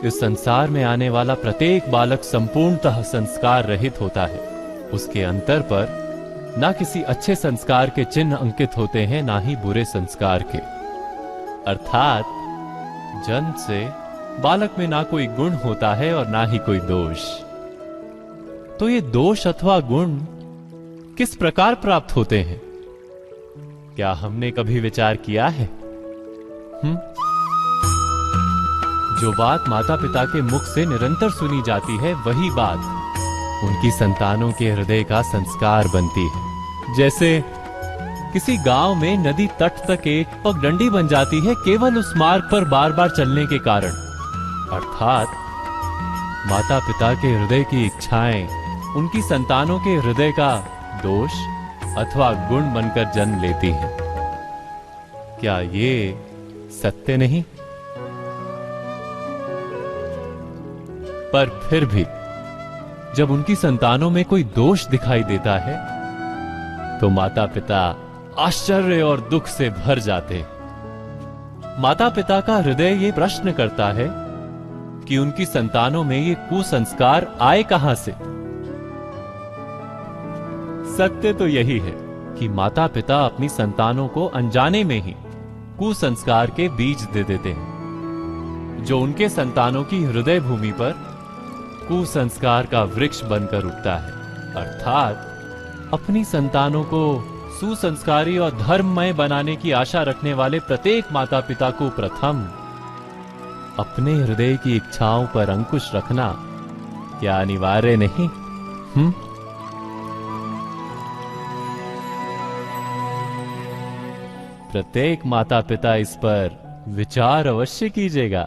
इस संसार में आने वाला प्रत्येक बालक संपूर्णतः संस्कार रहित होता है। उसके अंतर पर ना किसी अच्छे संस्कार के चिन्ह अंकित होते हैं, ना ही बुरे संस्कार के। अर्थात जन्म से बालक में ना कोई गुण होता है और ना ही कोई दोष। तो ये दोष अथवा गुण किस प्रकार प्राप्त होते हैं, क्या हमने कभी विचार किया है? जो बात माता पिता के मुख से निरंतर सुनी जाती है, वही बात उनकी संतानों के हृदय का संस्कार बनती है। जैसे किसी गांव में नदी तट तक एक पगडंडी बन जाती है केवल उस मार्ग पर बार बार चलने के कारण। अर्थात माता पिता के हृदय की इच्छाएं उनकी संतानों के हृदय का दोष अथवा गुण बनकर जन्म लेती हैं। क्या ये सत्य नहीं? पर फिर भी जब उनकी संतानों में कोई दोष दिखाई देता है तो माता पिता आश्चर्य और दुख से भर जाते। माता पिता का हृदय ये प्रश्न करता है कि उनकी संतानों में ये कुसंस्कार आए कहां से। सत्य तो यही है कि माता पिता अपनी संतानों को अनजाने में ही कुसंस्कार के बीज दे देते हैं, जो उनके संतानों की हृदय भूमि पर कुसंस्कार का वृक्ष बनकर उगता है। अर्थात अपनी संतानों को सुसंस्कारी और धर्ममय बनाने की आशा रखने वाले प्रत्येक माता पिता को प्रथम अपने हृदय की इच्छाओं पर अंकुश रखना क्या अनिवार्य नहीं? प्रत्येक माता पिता इस पर विचार अवश्य कीजिएगा।